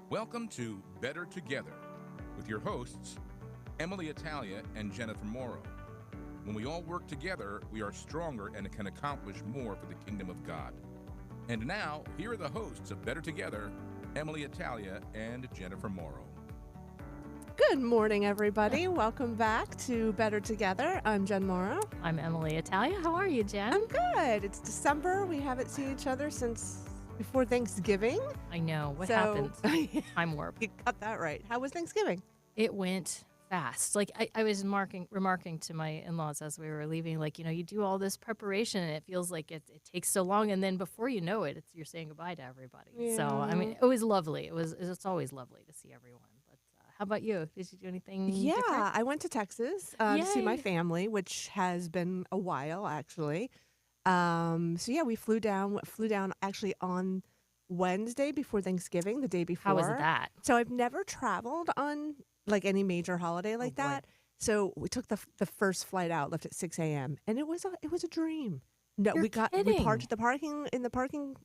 Welcome to Better Together with your hosts, EmmaLee Italia and Jennifer Morrow. When we all work together, we are stronger and can accomplish more for the kingdom of God. And now, here are the hosts of Better Together, EmmaLee Italia and Jennifer Morrow. Good morning, everybody. Welcome back to Better Together. I'm Jen Morrow. I'm EmmaLee Italia. How are you, Jen? I'm good. It's December. We haven't seen each other since before Thanksgiving. I know. What happened? Time warp. You got that right. How was Thanksgiving? It went fast. Like I was remarking to my in-laws as we were leaving, like, you do all this preparation and it feels like it takes so long. And then before you know it, you're saying goodbye to everybody. Yeah. So, I mean, it was lovely. It's always lovely to see everyone. How about you? Did you do anything different? I went to Texas to see my family, which has been a while, actually. We flew down actually on Wednesday before Thanksgiving, the day before. How was that? So I've never traveled on like any major holiday like that. So we took the first flight out, left at 6 a.m. and it was a dream. No, You're we parked at the parking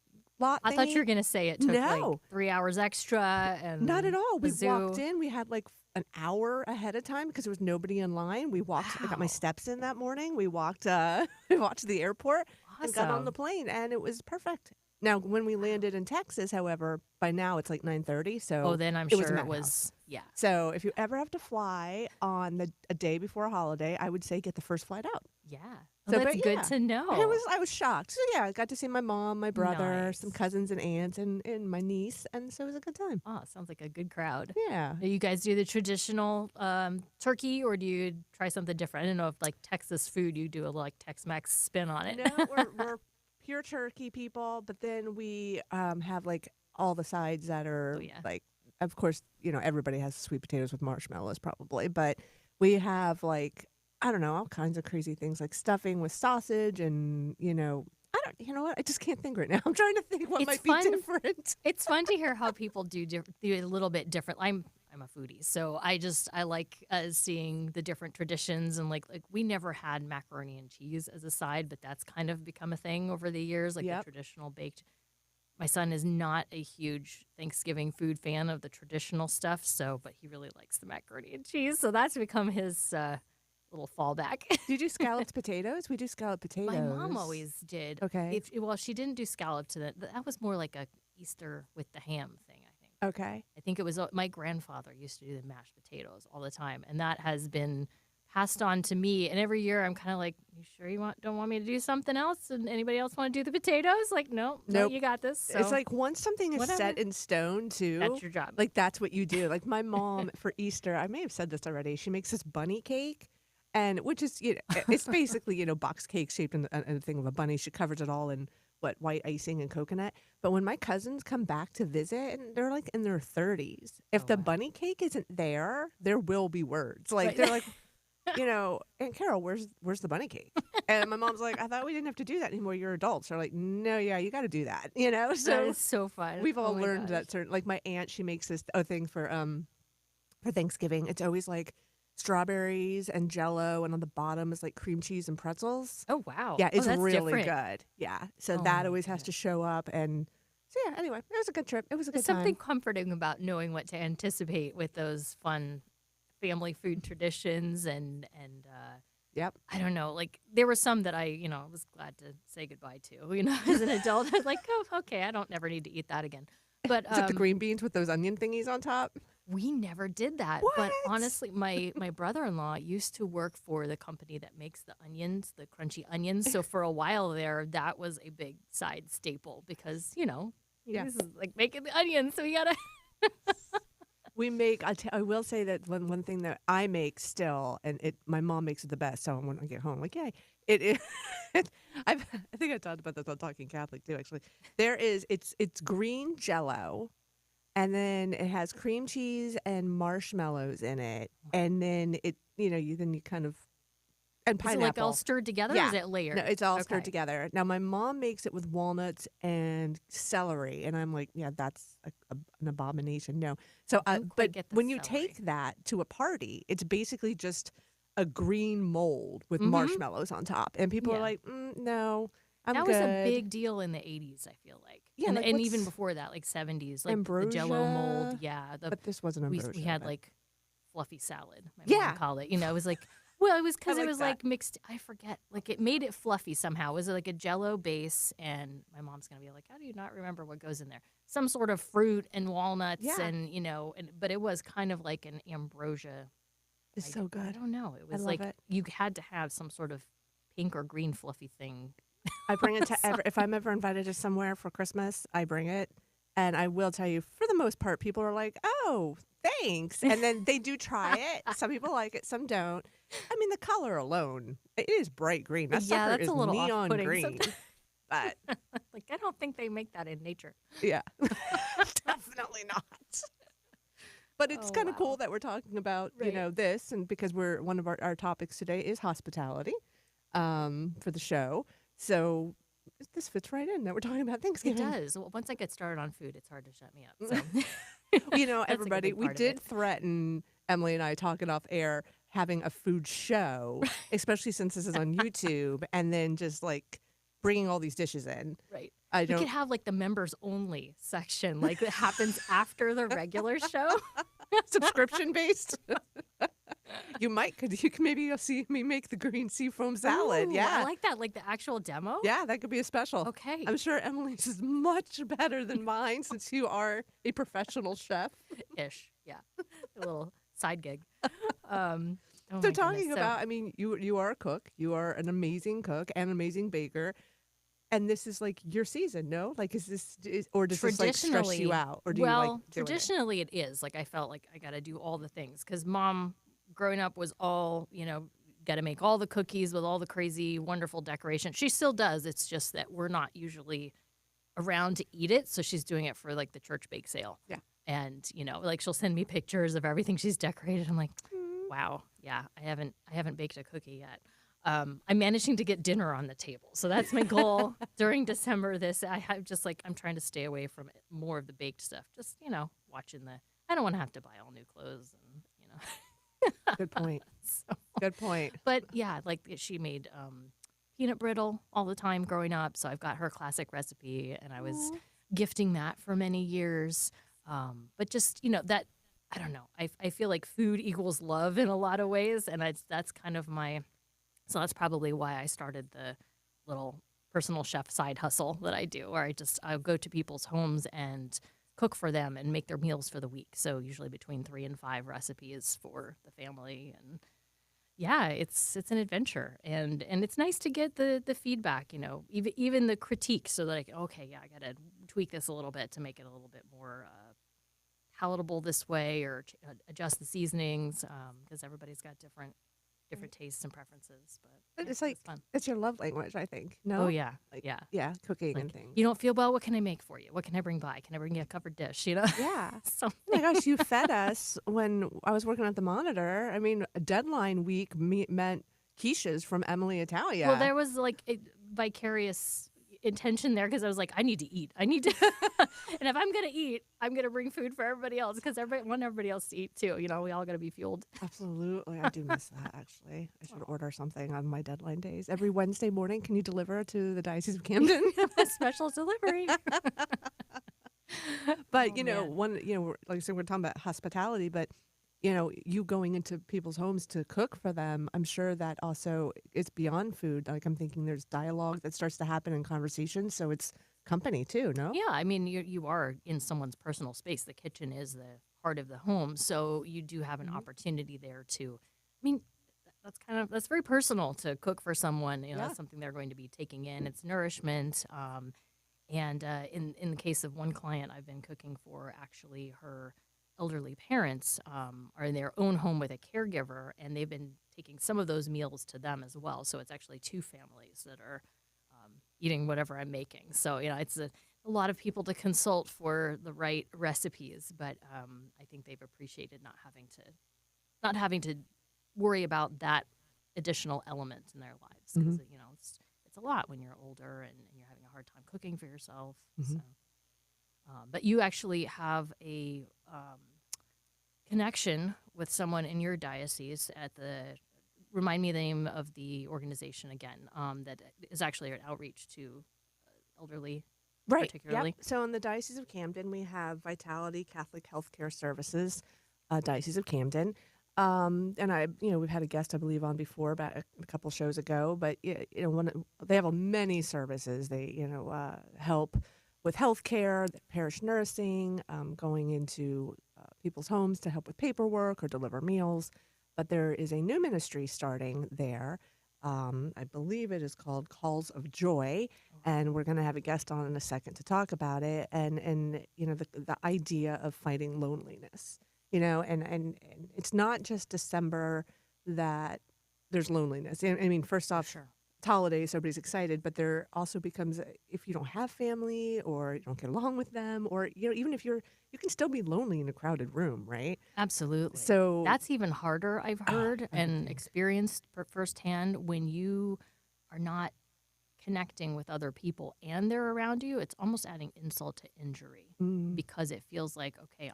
lot. I thought you were going to say it took like 3 hours extra. And not at all. We zoo. walked in. We had like an hour ahead of time because there was nobody in line. We walked. Wow. I got my steps in that morning. We walked. We walked to the airport and got on the plane, and it was perfect. Now, when we landed in Texas, however, by now it's like 9:30. So then I'm sure it was. Yeah. So if you ever have to fly on a day before a holiday, I would say get the first flight out. Yeah. So, that's good to know. I was shocked. So I got to see my mom, my brother, some cousins and aunts, and my niece, and so it was a good time. Oh, sounds like a good crowd. Yeah. Do you guys do the traditional turkey, or do you try something different? I don't know if like Texas food, you do a like Tex-Mex spin on it. No, we're pure turkey people, but then we have like all the sides that are like, of course, everybody has sweet potatoes with marshmallows probably, but we have like, I don't know, all kinds of crazy things like stuffing with sausage and, you know what? I just can't think right now. I'm trying to think what might be different. It's fun to hear how people do a little bit different. I'm a foodie, so I like seeing the different traditions, and like we never had macaroni and cheese as a side, but that's kind of become a thing over the years, like the traditional baked. My son is not a huge Thanksgiving food fan of the traditional stuff, but he really likes the macaroni and cheese, so that's become his little fallback. Do you do scalloped potatoes? We do scalloped potatoes. My mom always did. Okay. She didn't do scallop to that. That was more like a Easter with the ham thing, I think. Okay. I think it was my grandfather used to do the mashed potatoes all the time, and that has been passed on to me. And every year I'm kind of like, you sure don't want me to do something else? And anybody else want to do the potatoes? Like, no, you got this. So. It's like once something is set in stone, too. That's your job. Like that's what you do. Like my mom for Easter, I may have said this already. She makes this bunny cake. And which is, it's basically, box cake shaped in a thing of a bunny. She covers it all in white icing and coconut. But when my cousins come back to visit, and they're like in their 30s, if the bunny cake isn't there will be words. Like they're like, Aunt Carol, where's the bunny cake? And my mom's like, I thought we didn't have to do that anymore. You're adults. They're like, no, you got to do that. So that is so fun. We've all learned that certain. Like my aunt, she makes this thing for Thanksgiving. It's always like strawberries and Jell-O, and on the bottom is like cream cheese and pretzels. Oh wow! Yeah, it's that's really different. good. Yeah, so that always has to show up, and so anyway, it was a good trip. It was a good There's something comforting about knowing what to anticipate with those fun family food traditions, and I don't know, like there were some that I was glad to say goodbye to. As an adult, I was like, oh, okay, I don't never need to eat that again. But is it the green beans with those onion thingies on top? We never did that. What? But honestly, my brother-in-law used to work for the company that makes the onions, the crunchy onions. So for a while there, that was a big side staple because, this is like making the onions. So we got to... We make, I will say that one thing that I make still, and my mom makes it the best. So when I get home, I'm like, yay. I think I talked about this on Talking Catholic too, actually. It's green Jell-O. And then it has cream cheese and marshmallows in it, and then you kind of and pineapple. Is it like all stirred together? Or is it layered? No, it's all stirred together. Now my mom makes it with walnuts and celery, and I'm like, yeah, that's an abomination. No, so but when you take that to a party, it's basically just a green mold with marshmallows on top, and people are like, no. I'm That good. was a big deal in the 80s, I feel like. Yeah, and, like and even what's before that, like 70s, like the Jello ambrosia? mold. Yeah, But this wasn't we ambrosia. had but- like fluffy salad. My mom Yeah. called it. You know, it was like, well, it was because it like was that. like mixed. I forget. Like it made it fluffy somehow. It was like a Jello base, and my mom's gonna be like, "How do you not remember what goes in there?" Some sort of fruit and walnuts, Yeah. and but it was kind of like an ambrosia. It's I so I good. don't know. It was love like it. you had to have some sort of pink or green fluffy thing. I bring it to if I'm ever invited to somewhere for Christmas, I bring it. And I will tell you, for the most part, people are like, "Oh, thanks," and then they do try it. Some people like it, some don't. I mean, the color alone, it is bright green. That Yeah, sucker that's is a little neon off-putting green. sometimes. But Like I don't think they make that in nature. yeah, definitely not. But it's Oh, kind of wow. cool that we're talking about, Right. this, and because one of our topics today is hospitality, for the show. So this fits right in that we're talking about It Thanksgiving. does. Well, once I get started on food, it's hard to shut me up. So. That's, like, a Everybody, big we part of did it. threaten Emily and I talking off air having a food show, especially since this is on YouTube, and then just like bringing all these dishes in. Right. I We don't. could have like the members only section, like it happens after the regular show. Subscription based. You could maybe you'll see me make the green seafoam salad. Ooh, Yeah. I like that. Like the actual demo. Yeah, that could be a special. Okay. I'm sure Emily's is much better than mine since you are a professional chef. Ish. Yeah. A little side gig. Oh So my talking goodness. about, I mean, you are a cook. You are an amazing cook and amazing baker. And this is like your season, no? Like, or does this like stress Traditionally, you out? Or do you well, like doing it? traditionally it is. Like I felt like I got to do all the things because mom growing up was all, got to make all the cookies with all the crazy, wonderful decoration. She still does. It's just that we're not usually around to eat it. So she's doing it for like the church bake sale. Yeah. And, like she'll send me pictures of everything she's decorated. I'm like, Mm. wow, yeah, I haven't baked a cookie yet. I'm managing to get dinner on the table. So that's my goal during December. I have just like, I'm trying to stay away from more of the baked stuff. Just, watching I don't want to have to buy all new clothes and, Good point. So, Good point. but yeah, like she made peanut brittle all the time growing up. So I've got her classic recipe and I was Aw. gifting that for many years. But just, that, I don't know. I feel like food equals love in a lot of ways. And that's kind of so that's probably why I started the little personal chef side hustle that I do, where I'll go to people's homes and cook for them and make their meals for the week. So usually between 3 and 5 recipes for the family. And yeah, it's an adventure. And it's nice to get the feedback, even the critique so that okay, yeah, I got to tweak this a little bit to make it a little bit more palatable this way or adjust the seasonings because everybody's got different tastes and preferences, but It's like, fun. it's your love language, I think. No? Oh yeah, Like, yeah. Yeah, cooking Like, and things. you don't feel well. What can I make for you? What can I bring by? Can I bring you a covered dish? Yeah. So Oh my gosh, you fed us when I was working at the Monitor. I mean, deadline week meant quiches from EmmaLee Italia. well, there was like a vicarious intention there because I was like, I need to eat. I need to, and if I'm gonna eat, I'm gonna bring food for everybody else because I want everybody else to eat too. We all gotta be fueled. Absolutely. I do miss that, actually. I should order something on my deadline days. Every Wednesday morning, can you deliver to the Diocese of Camden? A special delivery. But, Oh, man. like I said, we're talking about hospitality, but, you going into people's homes to cook for them, I'm sure that also it's beyond food. Like, I'm thinking there's dialogue that starts to happen in conversation. So it's company too, no? Yeah, I mean, you are in someone's personal space. The kitchen is the heart of the home, so you do have an Mhm. opportunity there to. I mean, that's very personal to cook for someone. Yeah. That's something they're going to be taking in. It's nourishment. And in the case of one client, I've been cooking for actually her elderly parents are in their own home with a caregiver, and they've been taking some of those meals to them as well. So it's actually 2 families that are eating whatever I'm making. So, it's a lot of people to consult for the right recipes, but I think they've appreciated not having to worry about that additional element in their lives because it's a lot when you're older and you're having a hard time cooking for yourself. Mhm. So, but you actually have a connection with someone in your diocese at the remind me the name of the organization again. That is actually an outreach to elderly, Right. particularly. Yep. So in the Diocese of Camden, we have Vitality Catholic Healthcare Services, Diocese of Camden. And we've had a guest, I believe, on before about a couple shows ago. But they have many services. They help with healthcare, parish nursing, going into people's homes to help with paperwork or deliver meals. But there is a new ministry starting there. I believe it is called Calls of Joy, and we're going to have a guest on in a second to talk about it. And the idea of fighting loneliness. And it's not just December that there's loneliness. I mean, first off, Sure. it's holidays, so everybody's excited, but there also becomes, if you don't have family or you don't get along with them, or, even if you can still be lonely in a crowded room, right? Absolutely. So That's even harder, I've heard and experienced firsthand when you are not connecting with other people and they're around you. It's almost adding insult to injury because it feels like, okay,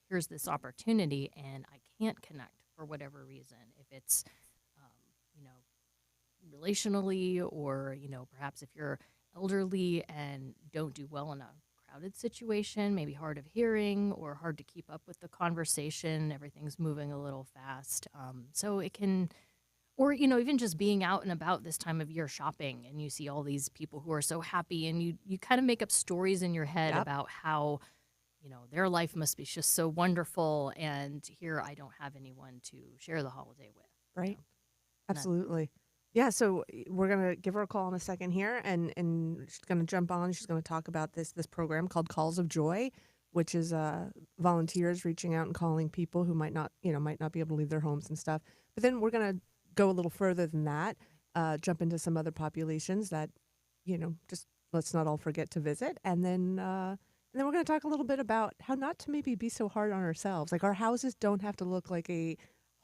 here's this opportunity and I can't connect for whatever reason. If it's, relationally or, perhaps if you're elderly and don't do well in a crowded situation, maybe hard of hearing or hard to keep up with the conversation, everything's moving a little fast. So it can, or, even just being out and about this time of year shopping and you see all these people who are so happy and you kind of make up stories in your head Yep. about how, their life must be just so wonderful. And here I don't have anyone to share the holiday with. right. And Absolutely. Yeah, so we're going to give her a call in a second here, and she's going to jump on. She's going to talk about this program called Calls of Joy, which is volunteers reaching out and calling people who might not be able to leave their homes and stuff. But then we're going to go a little further than that, jump into some other populations that, just let's not all forget to visit. And then we're going to talk a little bit about how not to maybe be so hard on ourselves. Like our houses don't have to look like a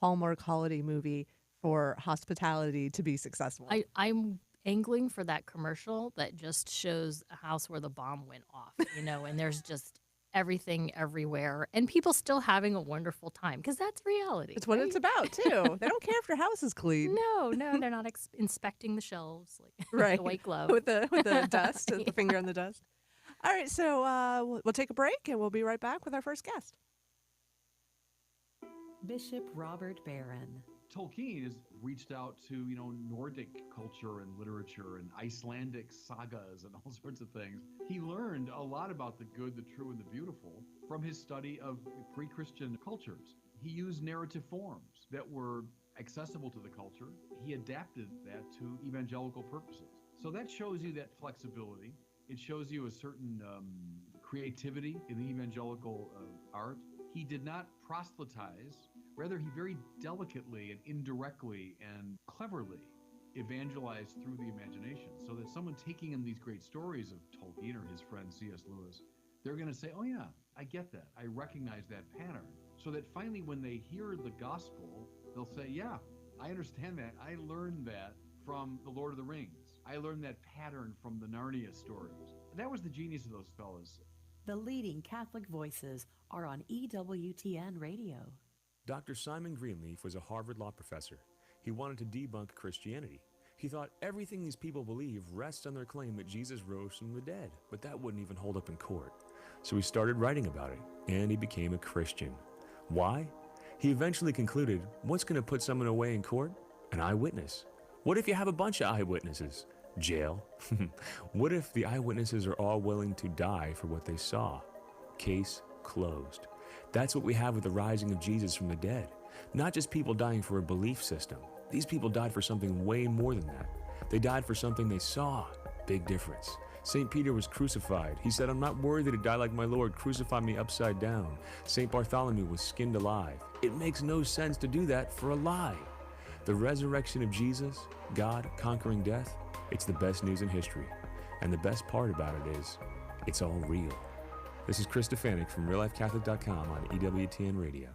Hallmark holiday movie for hospitality to be successful. I'm angling for that commercial that just shows a house where the bomb went off, and there's just everything everywhere and people still having a wonderful time because that's reality. It's what right? it's about, too. They don't care if your house is clean. No, they're not inspecting the shelves like Right. the white glove. With the dust, the finger in the dust. All right, so we'll take a break and we'll be right back with our first guest. Bishop Robert Barron. Tolkien has reached out to, Nordic culture and literature and Icelandic sagas and all sorts of things. He learned a lot about the good, the true, and the beautiful from his study of pre-Christian cultures. He used narrative forms that were accessible to the culture. He adapted that to evangelical purposes. So that shows you that flexibility. It shows you a certain creativity in the evangelical art. He did not proselytize. Rather, he very delicately and indirectly and cleverly evangelized through the imagination, so that someone taking in these great stories of Tolkien or his friend C.S. Lewis, they're going to say, oh yeah, I get that. I recognize that pattern. So that finally when they hear the gospel, they'll say, yeah, I understand that. I learned that from The Lord of the Rings. I learned that pattern from the Narnia stories. That was the genius of those fellas. The leading Catholic voices are on EWTN Radio. Dr. Simon Greenleaf was a Harvard law professor. He wanted to debunk Christianity. He thought everything these people believe rests on their claim that Jesus rose from the dead, but that wouldn't even hold up in court. So he started writing about it, and he became a Christian. Why? He eventually concluded, what's going to put someone away in court? An eyewitness. What if you have a bunch of eyewitnesses? Jail. What if the eyewitnesses are all willing to die for what they saw? Case closed. That's what we have with the rising of Jesus from the dead. Not just people dying for a belief system. These people died for something way more than that. They died for something they saw. Big difference. St. Peter was crucified. He said, I'm not worthy to die like my Lord. Crucify me upside down. St. Bartholomew was skinned alive. It makes no sense to do that for a lie. The resurrection of Jesus, God conquering death, it's the best news in history. And the best part about it is, it's all real. This is Chris Stefanik from RealLifeCatholic.com on EWTN Radio.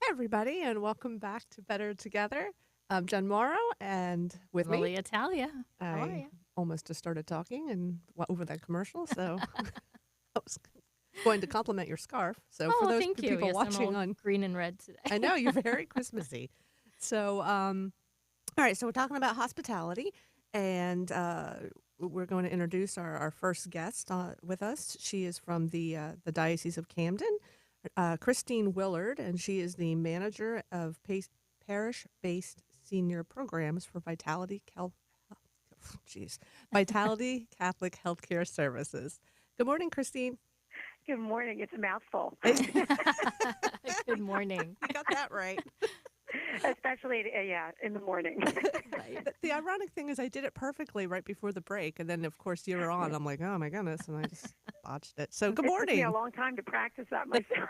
Hey, everybody, and welcome back to Better Together. I'm Jen Morrow, and with me, EmmaLee Italia. How are I you? almost just started talking and over that commercial, so that was Going to compliment your scarf. So for Oh, those thank you. people Yes, watching I'm all on, green and red today. I know you're very Christmassy. So, all right. So we're talking about hospitality, and we're going to introduce our first guest with us. She is from the Diocese of Camden, Christine Willard, and she is the manager of parish-based senior programs for Vitality Catholic Healthcare Services. Good morning, Christine. Good morning. It's a mouthful, Good morning. You got that right. especially in the morning. Right. The ironic thing is I did it perfectly right before the break, and then, of course, you were on. I'm like, oh, my goodness, and I just botched it. So good It took me morning. a long time to practice that myself.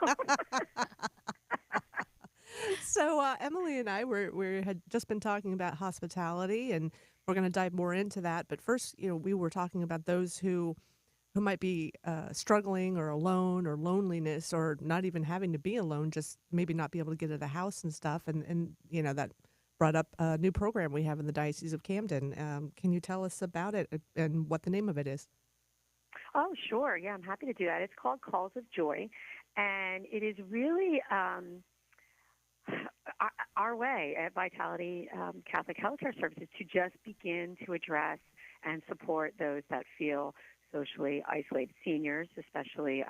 So EmmaLee and I we had just been talking about hospitality, and we're going to dive more into that. But first, we were talking about those who might be struggling or alone or loneliness or not even having to be alone, just maybe not be able to get to the house and stuff. And that brought up a new program we have in the Diocese of Camden. Can you tell us about it and what the name of it is? Oh, sure. Yeah, I'm happy to do that. It's called Calls of Joy, and it is really our way at Vitality Catholic Healthcare Services to just begin to address and support those that feel socially isolated, seniors especially,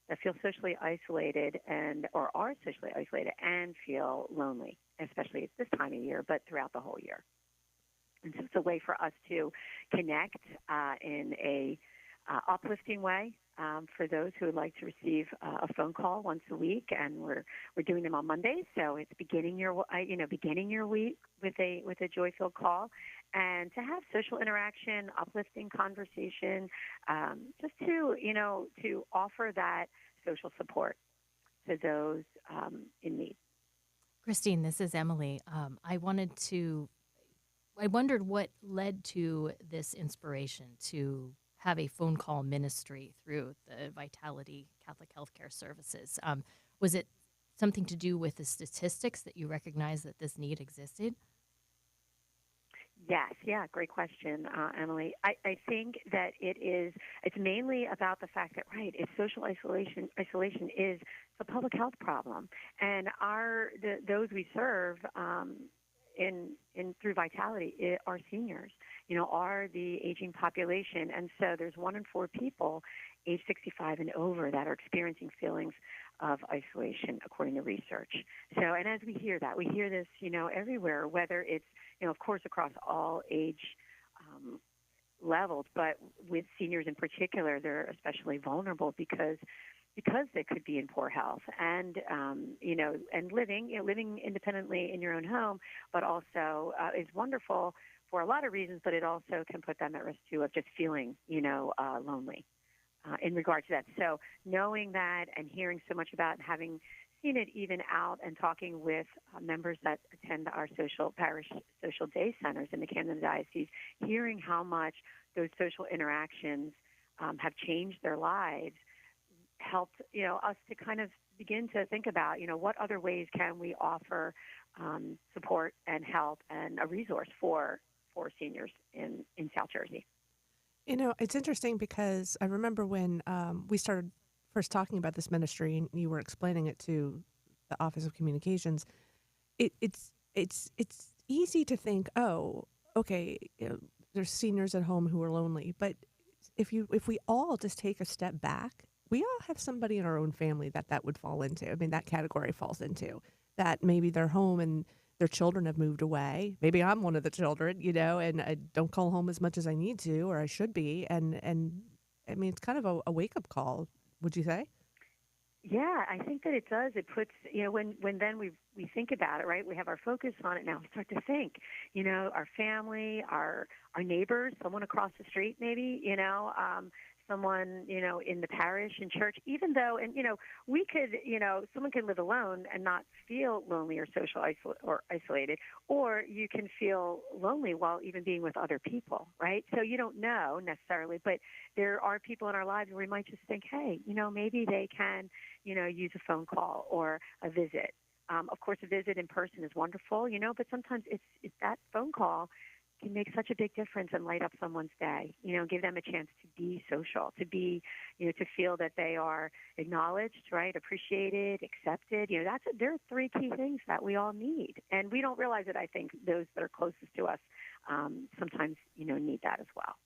that feel socially isolated or are socially isolated and feel lonely, especially at this time of year, but throughout the whole year. And so it's a way for us to connect in a uplifting way for those who would like to receive a phone call once a week, and we're doing them on Mondays. So it's beginning your week with a joy-filled call, and to have social interaction, uplifting conversation, just to offer that social support to those in need. Christine, this is EmmaLee. I wondered what led to this inspiration to have a phone call ministry through the Vitality Catholic Healthcare Services. Was it something to do with the statistics that you recognize that this need existed? Yes, yeah, great question, EmmaLee. I think that it's mainly about the fact that, right, it's social isolation is a public health problem. And those we serve through Vitality are seniors, are the aging population. And so there's 1 in 4 people age 65 and over that are experiencing feelings of isolation, according to research. So, and as we hear this, everywhere, whether it's, of course, across all age levels, but with seniors in particular, they're especially vulnerable because they could be in poor health and and living independently in your own home, but also is wonderful for a lot of reasons, but it also can put them at risk too of just feeling lonely in regard to that. So knowing that and hearing so much about and having seen it even out and talking with members that attend our parish social day centers in the Camden Diocese, hearing how much those social interactions have changed their lives, helped us to kind of begin to think about what other ways can we offer support and help and a resource for seniors in South Jersey. It's interesting because I remember when we started first talking about this ministry and you were explaining it to the Office of Communications. It's easy to think, oh, okay, there's seniors at home who are lonely, but if we all just take a step back, we all have somebody in our own family that would fall into. I mean, that category falls into that. Maybe they're home and their children have moved away. Maybe I'm one of the children, and I don't call home as much as I need to or I should be. And I mean, it's kind of a wake-up call, would you say? Yeah, I think that it does. It puts, when then we think about it, right? We have our focus on it now. We start to think, our family, our neighbors, someone across the street, maybe, someone, in the parish and church, even though, and, we could, someone could live alone and not feel lonely or isolated, or you can feel lonely while even being with other people, right? So you don't know necessarily, but there are people in our lives where we might just think, hey, maybe they can, use a phone call or a visit. Of course, a visit in person is wonderful, but sometimes it's that phone call can make such a big difference and light up someone's day. Give them a chance to be social, to be, to feel that they are acknowledged, right, appreciated, accepted. There are three key things that we all need, and we don't realize it. I think those that are closest to us sometimes, need that as well.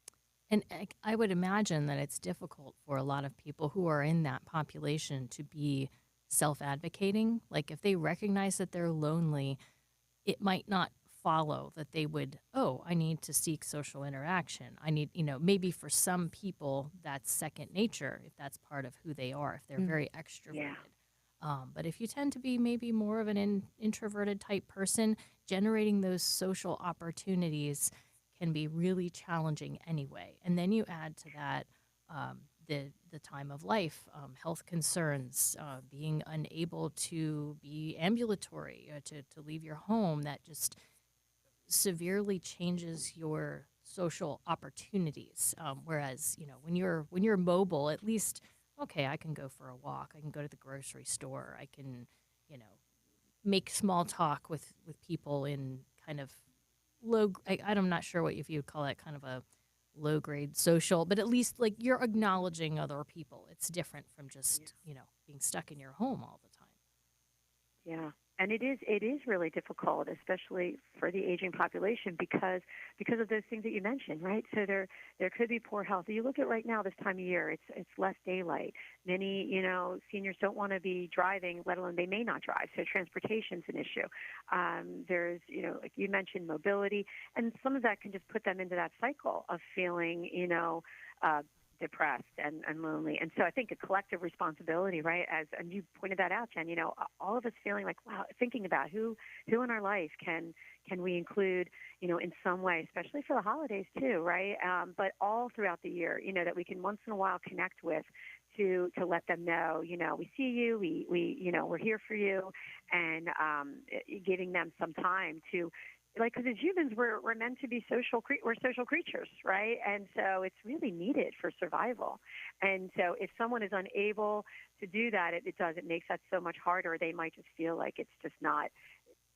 And I would imagine that it's difficult for a lot of people who are in that population to be self-advocating. Like if they recognize that they're lonely, it might not follow that they would, I need to seek social interaction. I need, maybe for some people that's second nature, if that's part of who they are, if they're very extroverted. But if you tend to be maybe more of an introverted type person, generating those social opportunities can be really challenging anyway. And then you add to that the time of life, health concerns, being unable to be ambulatory, to leave your home, that just severely changes your social opportunities. Whereas, when you're mobile, at least, okay, I can go for a walk, I can go to the grocery store, I can, make small talk with people in kind of low, I'm not sure if you would call that kind of a low grade social, but at least like you're acknowledging other people. It's different from just, being stuck in your home all the time. Yeah. And it is really difficult, especially for the aging population, because of those things that you mentioned, right? So there could be poor health. You look at right now this time of year, it's less daylight. Many, seniors don't want to be driving, let alone they may not drive. So transportation's an issue. There's, like you mentioned, mobility, and some of that can just put them into that cycle of feeling, depressed and lonely. And so I think a collective responsibility, right, and you pointed that out, Jen, all of us feeling like, wow, thinking about who in our life can we include, in some way, especially for the holidays too, right? But all throughout the year, that we can once in a while connect with to let them know, we see you, we we're here for you, and giving them some time to, like, because as humans, we're meant to be we're social creatures, right? And so it's really needed for survival. And so if someone is unable to do that, it makes that so much harder. They might just feel like it's just not,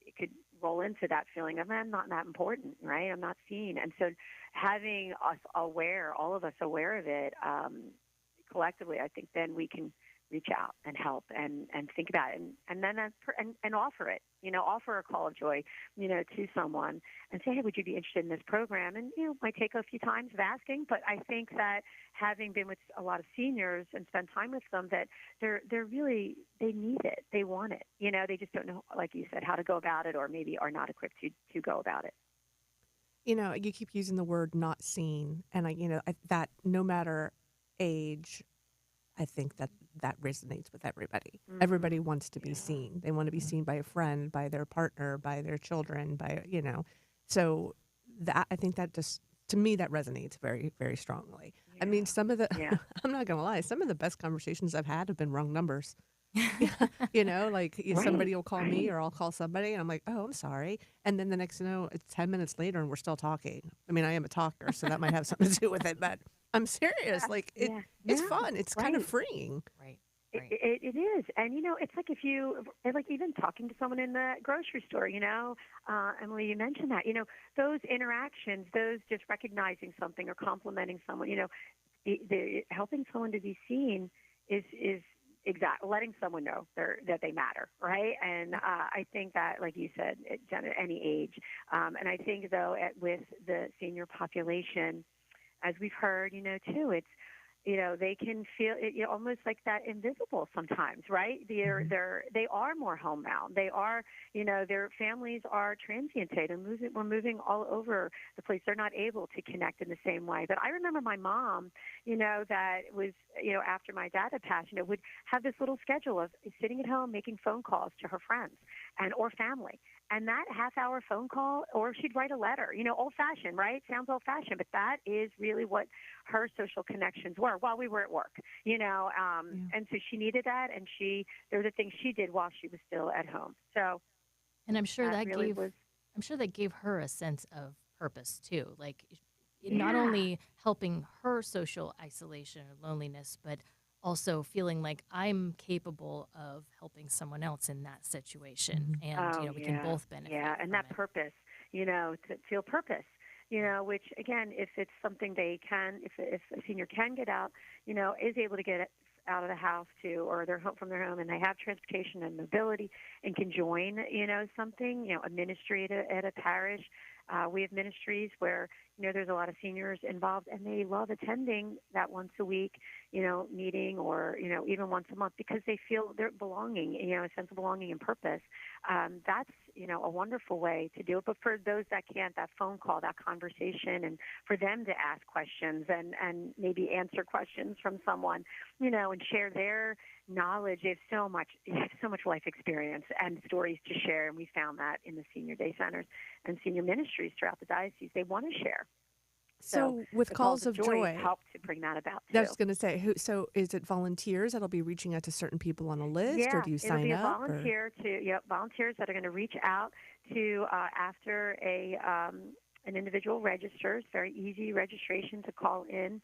it could roll into that feeling of, I'm not that important, right? I'm not seen. And so having us aware, all of us aware of it, collectively, I think then we can reach out and help and think about it and then and offer it, offer a call of joy, to someone and say, hey, would you be interested in this program? And, might take a few times of asking, but I think that having been with a lot of seniors and spend time with them, that they're really, they need it. They want it. They just don't know, like you said, how to go about it, or maybe are not equipped to go about it. You keep using the word not seen, and that no matter age, I think that resonates with everybody. Mm-hmm. Everybody wants to be seen. They want to be seen by a friend, by their partner, by their children, So that, I think that just, to me, that resonates very, very strongly. Yeah. I mean, some of the, I'm not going to lie, some of the best conversations I've had have been wrong numbers. Somebody will call me or I'll call somebody and I'm like, oh, I'm sorry. And then the next thing you know, it's 10 minutes later and we're still talking. I mean, I am a talker, so that might have something to do with it, but I'm serious. It's fun. It's kind of freeing. Right. It is. And, it's like if you, like even talking to someone in the grocery store, EmmaLee, you mentioned that, those interactions, those just recognizing something or complimenting someone, the helping someone to be seen is letting someone know that they matter, right? And I think that, like you said, at any age. And I think, though, with the senior population, as we've heard, too, it's, they can feel it, almost like that invisible sometimes, right? They are more homebound. They are, their families are transiented and we're moving all over the place. They're not able to connect in the same way. But I remember my mom, that was, after my dad had passed, would have this little schedule of sitting at home making phone calls to her friends or family. And that half-hour phone call, or she'd write a letter, old-fashioned, right? Sounds old-fashioned, but that is really what her social connections were while we were at work, And so she needed that, and there were the things she did while she was still at home. So, and I'm sure that gave her a sense of purpose too, like not only helping her social isolation or loneliness, but also feeling like I'm capable of helping someone else in that situation. And, we can both benefit. Yeah, and that it. purpose, to feel purpose. which again, if it's something they can, if a senior can get out, is able to get out of the house or they're home from their home and they have transportation and mobility and can join, something, a ministry at a parish. We have ministries where, there's a lot of seniors involved and they love attending that once a week, meeting or, even once a month because they feel they're belonging, a sense of belonging and purpose. That's, a wonderful way to do it. But for those that can't, that phone call, that conversation, and for them to ask questions and maybe answer questions from someone, and share their knowledge. They have so much life experience and stories to share. And we found that in the senior day centers and senior ministries throughout the diocese, they want to share. So with Calls of Joy, help to bring that about too. I was going to say, so is it volunteers that'll be reaching out to certain people on a list, or do you sign up? It'll be a volunteer volunteers that are going to reach out to after an individual registers. Very easy registration to call in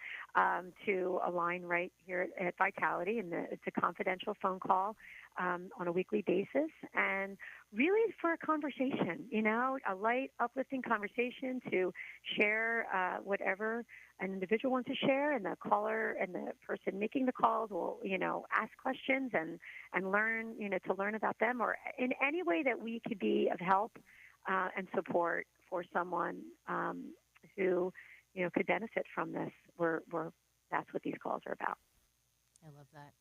to a line right here at Vitality, and it's a confidential phone call on a weekly basis, and really for a conversation, a light, uplifting conversation to share whatever an individual wants to share, and the caller and the person making the calls will, ask questions and learn, to learn about them, or in any way that we could be of help and support for someone who, could benefit from this. That's what these calls are about. I love that.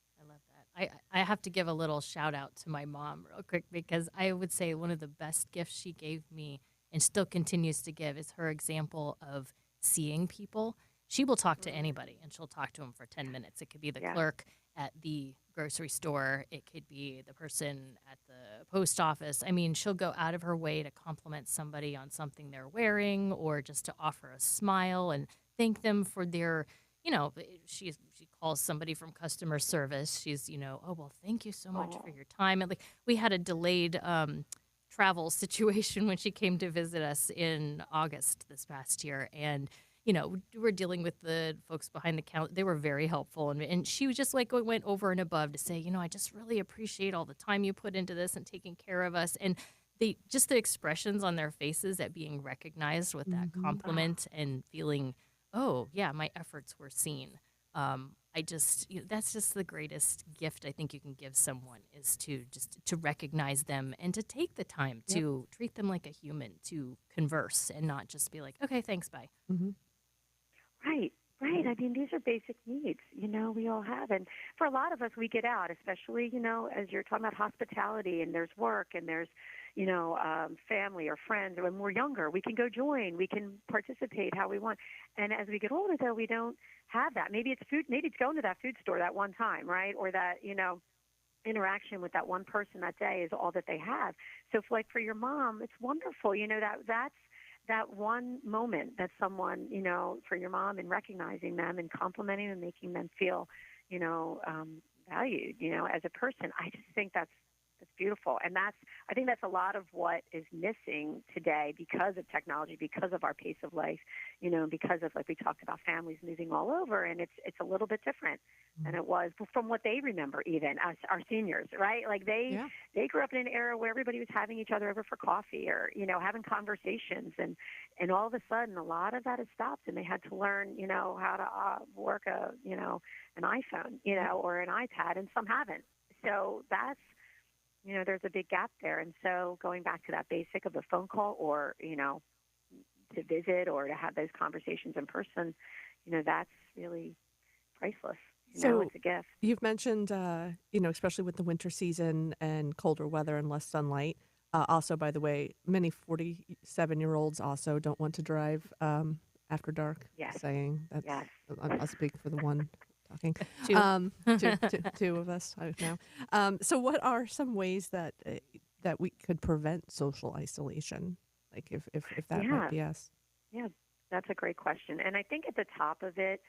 I have to give a little shout out to my mom real quick, because I would say one of the best gifts she gave me and still continues to give is her example of seeing people. She will talk to anybody, and she'll talk to them for 10 minutes. It could be the clerk at the grocery store. It could be the person at the post office. I mean, she'll go out of her way to compliment somebody on something they're wearing, or just to offer a smile and thank them for their, she calls somebody from customer service. She's, oh, well, thank you so much for your time. And like, we had a delayed travel situation when she came to visit us in August this past year. And we're dealing with the folks behind the counter. They were very helpful. And she was just like went over and above to say, I just really appreciate all the time you put into this and taking care of us. And the expressions on their faces at being recognized with that compliment and feeling, oh, yeah, my efforts were seen. That's just the greatest gift I think you can give someone, is to recognize them and to take the time to treat them like a human, to converse and not just be like, okay, thanks, bye. Mm-hmm. Right. I mean, these are basic needs, we all have. And for a lot of us, we get out, especially, as you're talking about hospitality, and there's work and there's, family or friends. When we're younger, we can go join, we can participate how we want. And as we get older, though, we don't have that. Maybe it's food, maybe it's going to that food store that one time, right? Or that, interaction with that one person that day is all that they have. So for your mom, it's wonderful, that's that one moment that someone, for your mom, and recognizing them and complimenting and making them feel, valued, as a person. I just think that's beautiful. And I think that's a lot of what is missing today because of technology, because of our pace of life, because of, like we talked about, families moving all over. And it's a little bit different than it was from what they remember, even us, our seniors, right? Like they grew up in an era where everybody was having each other over for coffee or, having conversations. And all of a sudden, a lot of that has stopped, and they had to learn, how to work an iPhone, or an iPad, and some haven't. So that's, there's a big gap there. And so going back to that basic of the phone call, or, to visit or to have those conversations in person, that's really priceless. So it's a gift. You've mentioned, especially with the winter season and colder weather and less sunlight. Also, by the way, many 47-year-olds also don't want to drive after dark. Yes. Saying that's, Yes. I'll speak for the one talking. Two. Two of us now. So what are some ways that we could prevent social isolation? Like if that might be us. Yeah, that's a great question. And I think at the top of it,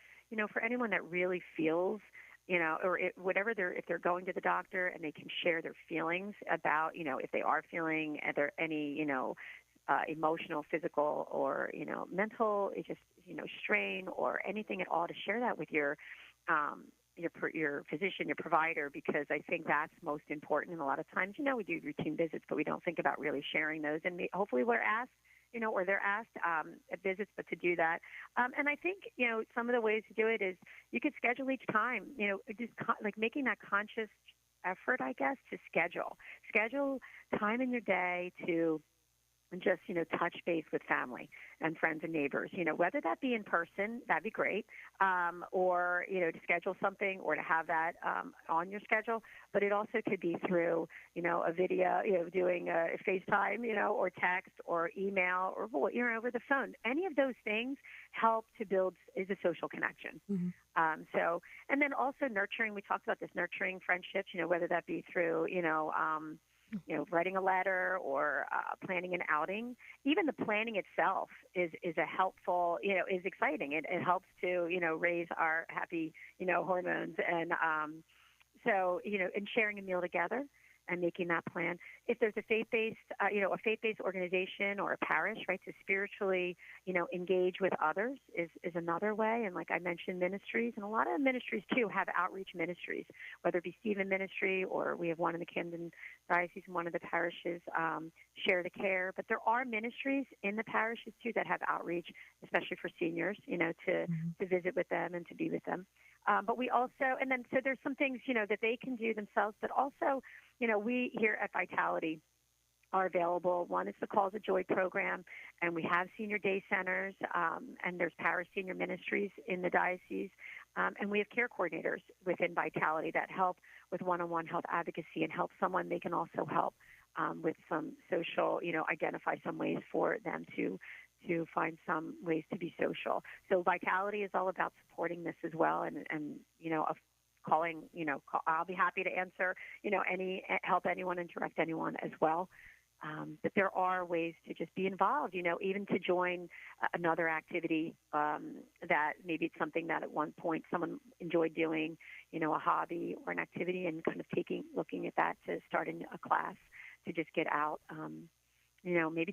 for anyone that really feels, or if they're going to the doctor and they can share their feelings about, if they are feeling any, emotional, physical, or, mental, strain or anything at all, to share that with your physician, your provider, because I think that's most important. And a lot of times, we do routine visits, but we don't think about really sharing those. And hopefully we're asked or they're asked at visits, but to do that. And I think, some of the ways to do it is you could schedule each time, just like making that conscious effort, I guess, to schedule time in your day to just, touch base with family and friends and neighbors, whether that be in person, that'd be great, or, to schedule something or to have that on your schedule. But it also could be through, a video, doing a FaceTime, or text or email or, over the phone. Any of those things help to build is a social connection. Mm-hmm. And then also nurturing, we talked about this, nurturing friendships, whether that be through, writing a letter or planning an outing. Even the planning itself is a helpful, is exciting. It helps to, raise our happy, hormones. And and sharing a meal together and making that plan. If there's a faith-based organization or a parish, right, to spiritually, engage with others is another way. And like I mentioned, ministries, and a lot of ministries too have outreach ministries, whether it be Stephen Ministry or we have one in the Camden Diocese and one of the parishes, Share the Care. But there are ministries in the parishes too that have outreach, especially for seniors, to visit with them and to be with them. But we also, and then so there's some things, that they can do themselves, but also, we here at Vitality are available. One is the Calls of Joy program, and we have senior day centers, and there's parish senior ministries in the diocese, and we have care coordinators within Vitality that help with one-on-one health advocacy and help someone. They can also help with some social, identify some ways for them to find some ways to be social. So Vitality is all about supporting this as well, and of calling, I'll be happy to answer, help anyone and direct anyone as well. But there are ways to just be involved, even to join another activity that maybe it's something that at one point someone enjoyed doing, a hobby or an activity, and kind of looking at that to start a class to just get out, maybe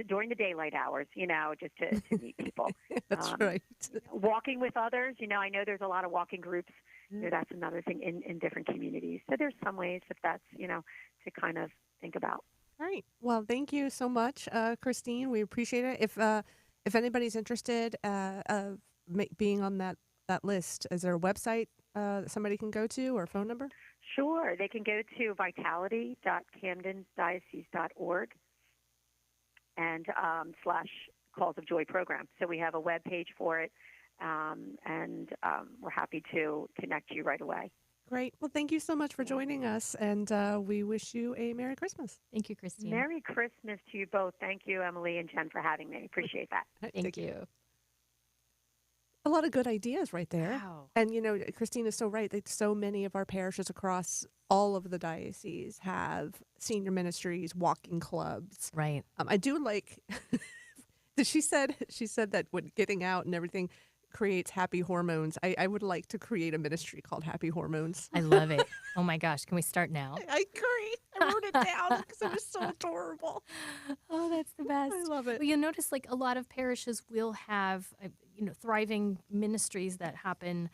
during the daylight hours, just to meet people. That's right. Walking with others, I know there's a lot of walking groups. That's another thing in different communities. So there's some ways if that's, to kind of think about. All right. Well, thank you so much, Christine. We appreciate it. If anybody's interested of being on that list, is there a website that somebody can go to or a phone number? Sure. They can go to vitality.camdendiocese.org and / Calls of Joy program. So we have a web page for it, and we're happy to connect you right away. Great. Well, thank you so much for joining us, and we wish you a Merry Christmas. Thank you, Christine. Merry Christmas to you both. Thank you, EmmaLee and Jen, for having me. Appreciate that. Thank you. A lot of good ideas right there. Wow. And, Christine is so right. Like, so many of our parishes across all of the diocese have senior ministries, walking clubs. Right. I do like that she said that when getting out and everything creates happy hormones. I would like to create a ministry called Happy Hormones. I love it. Oh my gosh. Can we start now? I agree. I wrote it down because it was so adorable. Oh, that's the best. I love it. Well, you'll notice like a lot of parishes will have, thriving ministries that happen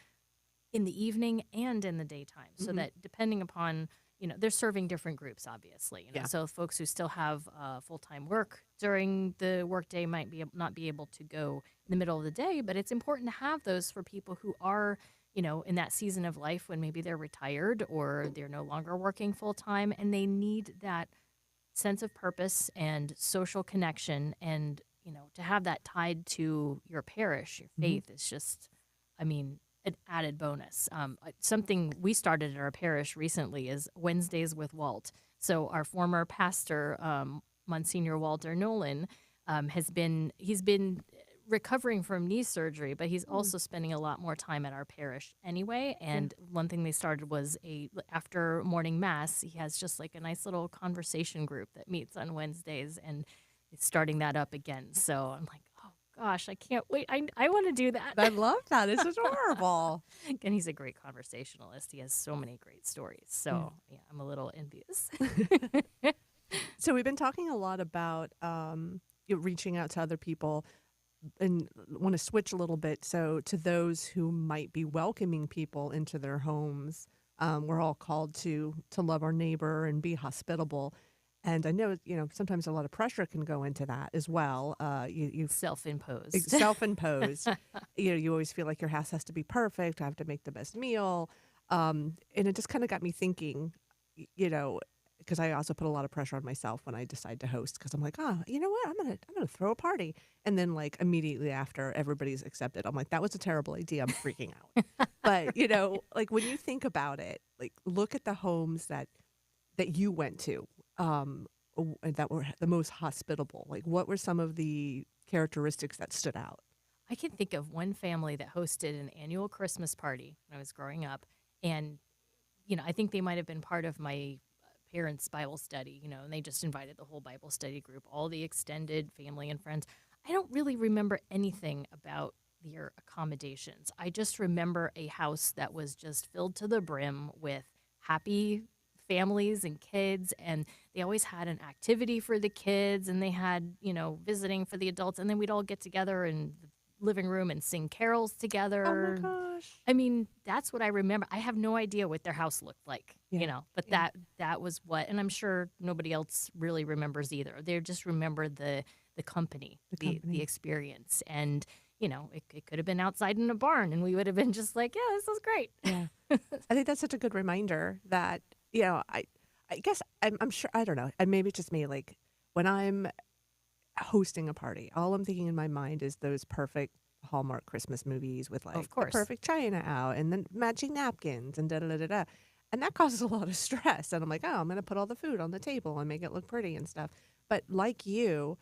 in the evening and in the daytime. So that depending upon, they're serving different groups, obviously. Yeah. So folks who still have full-time work during the workday might not be able to go in the middle of the day, but it's important to have those for people who are, in that season of life when maybe they're retired or they're no longer working full-time, and they need that sense of purpose and social connection, and, to have that tied to your parish, your faith is just, an added bonus. Something we started at our parish recently is Wednesdays with Walt. So our former pastor, Monsignor Walter Nolan, he's been recovering from knee surgery, but he's also spending a lot more time at our parish anyway. And one thing they started was after morning mass, he has just like a nice little conversation group that meets on Wednesdays, and it's starting that up again. So I'm like, oh gosh, I can't wait. I want to do that. I love that. It's adorable. And he's a great conversationalist. He has so many great stories. So yeah, I'm a little envious. So we've been talking a lot about reaching out to other people, and want to switch a little bit. So to those who might be welcoming people into their homes, we're all called to love our neighbor and be hospitable. And I know, sometimes a lot of pressure can go into that as well. You Self-imposed. self-imposed. You always feel like your house has to be perfect. I have to make the best meal. And it just kind of got me thinking, because I also put a lot of pressure on myself when I decide to host, because I'm like, oh, you know what? I'm gonna throw a party. And then like immediately after everybody's accepted, I'm like, that was a terrible idea. I'm freaking out. But, like when you think about it, like look at the homes that you went to, that were the most hospitable. Like what were some of the characteristics that stood out? I can think of one family that hosted an annual Christmas party when I was growing up. And, I think they might have been part of my parents' Bible study, and they just invited the whole Bible study group, all the extended family and friends. I don't really remember anything about their accommodations. I just remember a house that was just filled to the brim with happy families and kids, and they always had an activity for the kids, and they had, visiting for the adults, and then we'd all get together in the living room and sing carols together. Oh my gosh. I mean, that's what I remember. I have no idea what their house looked like, but that was what, and I'm sure nobody else really remembers either. They just remember the company, the experience. And, it could have been outside in a barn, and we would have been just like, yeah, this was great. Yeah. I think that's such a good reminder that, I guess I'm sure, I don't know, and maybe it's just me, like when I'm hosting a party, all I'm thinking in my mind is those perfect Hallmark Christmas movies with like Of course. the perfect china out and then matching napkins and da-da-da-da-da. And that causes a lot of stress. And I'm like, oh, I'm going to put all the food on the table and make it look pretty and stuff. But like you,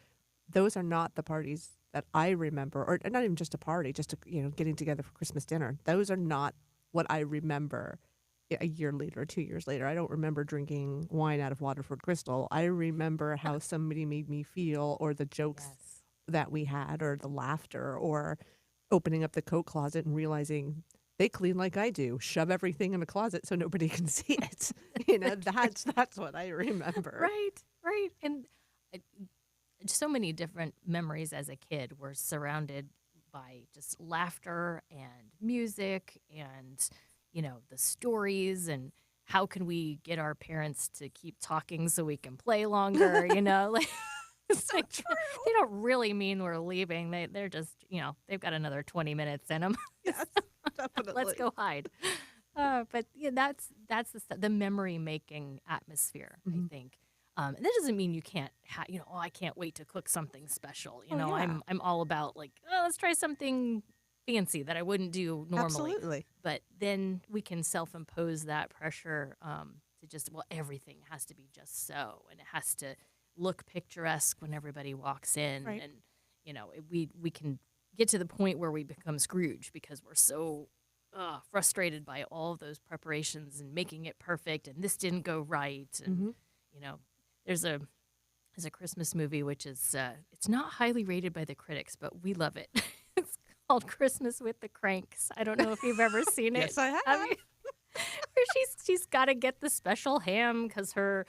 those are not the parties that I remember, or not even just a party, just getting together for Christmas dinner. Those are not what I remember a year later or 2 years later. I don't remember drinking wine out of Waterford Crystal. I remember how somebody made me feel, or the jokes that we had, or the laughter, or opening up the coat closet and realizing they clean like I do. Shove everything in the closet so nobody can see it. That's what I remember. Right. And so many different memories as a kid were surrounded by just laughter and music and, the stories, and how can we get our parents to keep talking so we can play longer, like it's like true. They don't really mean we're leaving. They're just, they've got another 20 minutes in them. Yes, definitely. Let's go hide. But that's the memory making atmosphere, I think. And that doesn't mean you can't, I can't wait to cook something special. I'm all about like, let's try something fancy that I wouldn't do normally. Absolutely. But then we can self-impose that pressure to just, everything has to be just so, and it has to look picturesque when everybody walks in. Right. And, we can get to the point where we become Scrooge because we're so frustrated by all of those preparations and making it perfect, and this didn't go right. And, there's a Christmas movie, which is, it's not highly rated by the critics, but we love it. It's called Christmas with the Cranks. I don't know if you've ever seen it. Yes, I have. Where she's got to get the special ham because her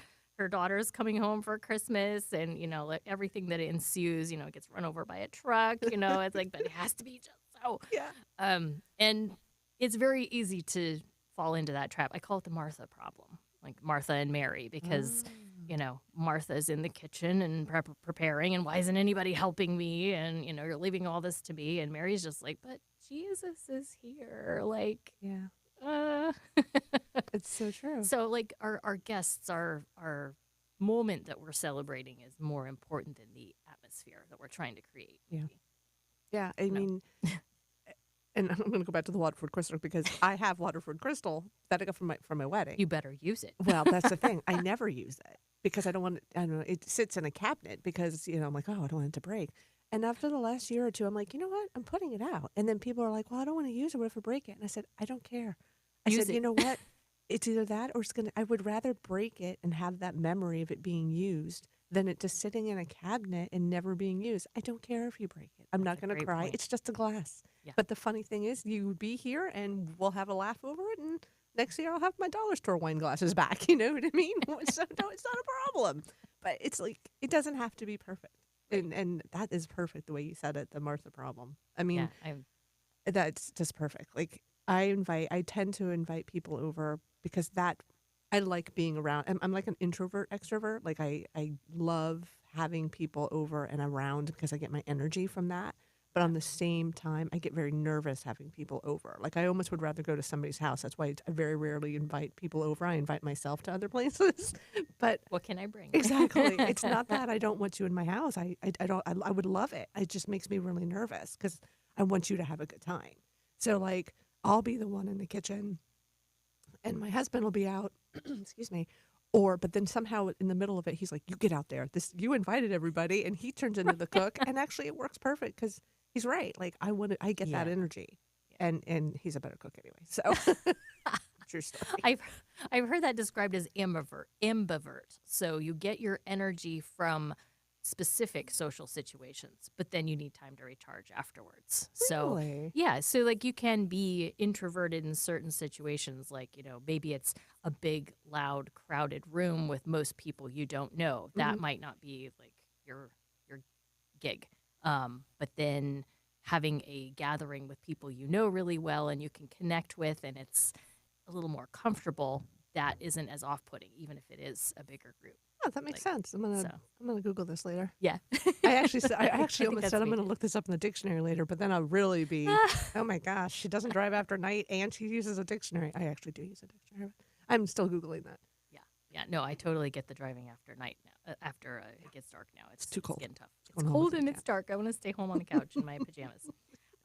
daughter's coming home for Christmas, and, like everything that ensues, gets run over by a truck, it's like, but it has to be just so. Yeah. And it's very easy to fall into that trap. I call it the Martha problem, like Martha and Mary, because Martha's in the kitchen and preparing, and why isn't anybody helping me? And, you're leaving all this to me. And Mary's just like, but Jesus is here. Like, yeah. It's so true. So, like, our guests, our moment that we're celebrating is more important than the atmosphere that we're trying to create. Yeah. Yeah. I mean, and I'm going to go back to the Waterford Crystal because I have Waterford Crystal that I got from my wedding. You better use it. Well, that's the thing. I never use it because I don't want it. I don't know. It sits in a cabinet because, I'm like, oh, I don't want it to break. And after the last year or two, I'm like, you know what? I'm putting it out. And then people are like, well, I don't want to use it. What if I break it? And I said, I don't care. I said, you know what? It's either that or I would rather break it and have that memory of it being used than it just sitting in a cabinet and never being used. I don't care if you break it. I'm not going to cry. Point. It's just a glass. Yeah. But the funny thing is you would be here and we'll have a laugh over it. And next year I'll have my dollar store wine glasses back. You know what I mean? So no, it's not a problem. But it's like, it doesn't have to be perfect. And that is perfect the way you said it, the Martha problem. I mean, that's just perfect. Like I tend to invite people over because that I like being around. I'm like an introvert extrovert. Like I love having people over and around because I get my energy from that. But on the same time, I get very nervous having people over. Like I almost would rather go to somebody's house. That's why I very rarely invite people over. I invite myself to other places. But What can I bring? exactly, it's not that I don't want you in my house. I don't. I would love it. It just makes me really nervous because I want you to have a good time. So like I'll be the one in the kitchen and my husband will be out, excuse me, but then somehow in the middle of it, he's like, "You get out there. You invited everybody," and he turns into the cook. And actually, it works perfect because he's right. Like I get that Yeah. energy, and he's a better cook anyway. So true story. I've heard that described as ambivert. So you get your energy from specific social situations, but then you need time to recharge afterwards. So Really? yeah, so like you can be introverted in certain situations, like, maybe it's a big, loud, crowded room with most people you don't know. That might not be like your gig. But then having a gathering with people you know really well and you can connect with, and it's a little more comfortable, that isn't as off-putting, even if it is a bigger group. Oh, that makes sense. I'm gonna Google this later. Yeah. I actually think almost that's said I'm me. going to look this up in the dictionary later, but then I'll really be, oh my gosh, she doesn't drive after night and she uses a dictionary. I actually do use a dictionary. I'm still Googling that. Yeah, no, I totally get the driving after night now. After it gets dark now, it's too cold. It's getting tough. It's going home cold with and the it's dark. I want to stay home on the couch in my pajamas.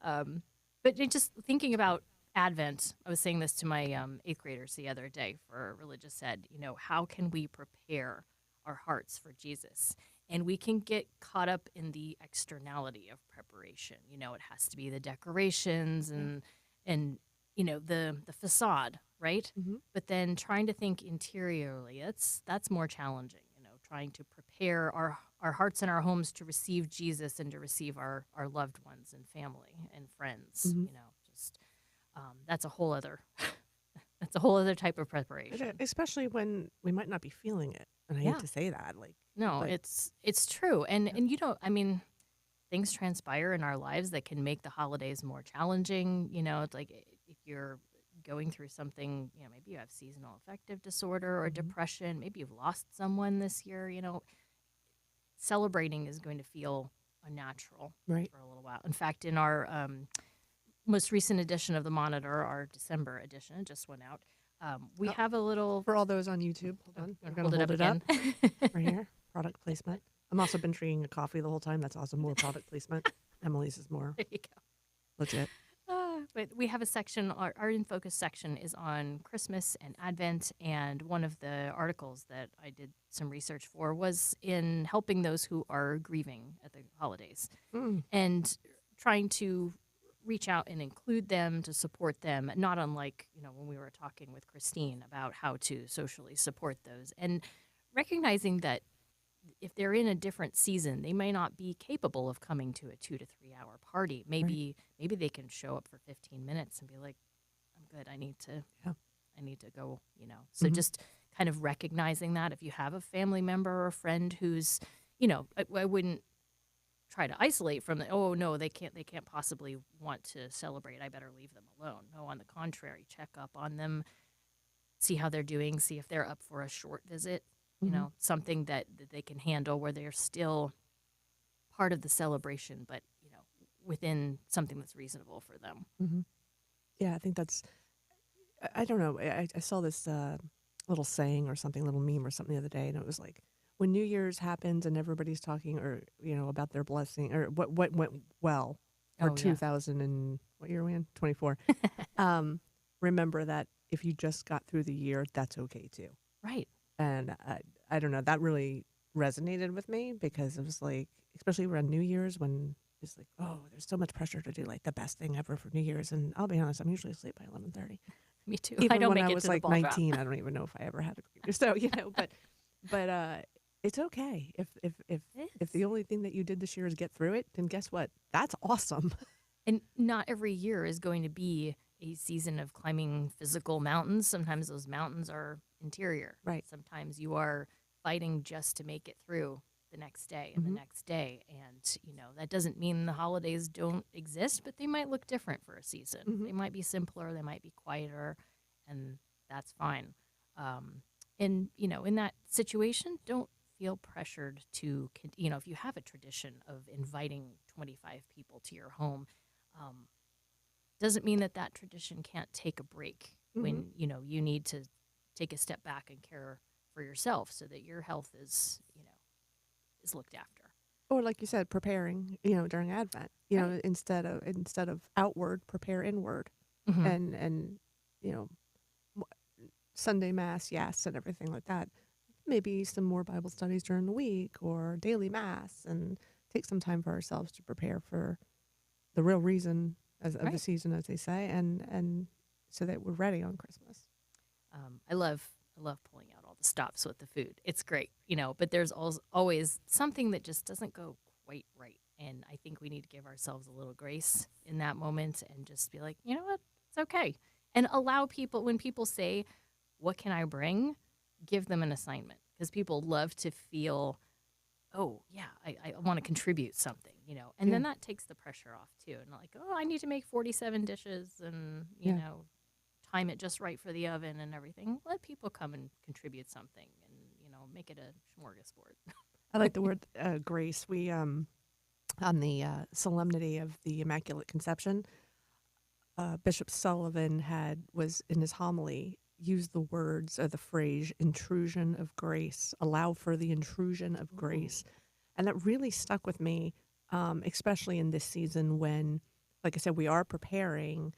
But just thinking about Advent, I was saying this to my 8th graders the other day for religious ed. How can we prepare our hearts for Jesus? And we can get caught up in the externality of preparation. It has to be the decorations and the facade, right? Mhm. But then trying to think interiorly, that's more challenging. Trying to prepare our hearts and our homes to receive Jesus and to receive our loved ones and family and friends. Mhm. Just that's a whole other that's a whole other type of preparation. Especially when we might not be feeling it. And I Yeah. hate to say that. No, but- it's true, and I mean, things transpire in our lives that can make the holidays more challenging. It's like if you're going through something, maybe you have seasonal affective disorder or depression, maybe you've lost someone this year. Celebrating is going to feel unnatural Right. for a little while. In fact, in our most recent edition of the Monitor, our December edition, it just went out. We have a little. For all those on YouTube, hold on. You We're wanna going to hold it up again? right here. Product placement. I'm also been drinking a coffee the whole time. That's awesome. More product placement. EmmaLee's is more There you go. legit. But we have a section, our In Focus section is on Christmas and Advent, and one of the articles that I did some research for was in helping those who are grieving at the holidays and trying to reach out and include them, to support them, not unlike, when we were talking with Christine about how to socially support those, and recognizing that if they're in a different season, they may not be capable of coming to a 2 to 3 hour party. Maybe they can show up for 15 minutes and be like, I'm good. I need to go, So just kind of recognizing that if you have a family member or a friend who's, I wouldn't try to isolate from the, oh no, they can't possibly want to celebrate. I better leave them alone. No, on the contrary, check up on them, see how they're doing, see if they're up for a short visit. Something that they can handle where they're still part of the celebration, but, within something that's reasonable for them. Mm-hmm. Yeah, I think that's, I don't know. I saw this little saying or something, little meme or something the other day, and it was like, when New Year's happens and everybody's talking or, about their blessing or what went well for 2000 and what year are we in? 24. Remember that if you just got through the year, that's okay too. Right. And I don't know, that really resonated with me because it was like, especially around New Year's when it's like, oh, there's so much pressure to do like the best thing ever for New Year's. And I'll be honest, I'm usually asleep by 11:30. Me too. Even I don't when make I it was to the like ball drop. 19, I don't even know if I ever had a New Year's. So, but it's okay. If the only thing that you did this year is get through it, then guess what? That's awesome. And not every year is going to be a season of climbing physical mountains. Sometimes those mountains are interior. Right. Sometimes you are fighting just to make it through the next day and the next day. And, that doesn't mean the holidays don't exist, but they might look different for a season. They might be simpler, they might be quieter, and that's fine. And, in that situation, don't feel pressured to, if you have a tradition of inviting 25 people to your home, doesn't mean that that tradition can't take a break when, you need to take a step back and care for yourself so that your health is looked after. Or like you said, preparing, during Advent, instead of outward, prepare inward. Mhm. And Sunday Mass, yes, and everything like that. Maybe some more Bible studies during the week or daily Mass, and take some time for ourselves to prepare for the real reason of the Right. season, as they say, and so that we're ready on Christmas. I love pulling out all the stops with the food. It's great, but there's always something that just doesn't go quite right. And I think we need to give ourselves a little grace in that moment and just be like, you know what, it's okay. And allow people, when people say, what can I bring? Give them an assignment, because people love to feel, oh, yeah, I want to contribute something, and then that takes the pressure off too. And like, oh, I need to make 47 dishes and, time it just right for the oven and everything. Let people come and contribute something and, make it a smorgasbord. I like the word grace. We on the solemnity of the Immaculate Conception, Bishop Sullivan was in his homily used the words or the phrase intrusion of grace, allow for the intrusion of grace. And that really stuck with me, especially in this season when, like I said, we are preparing,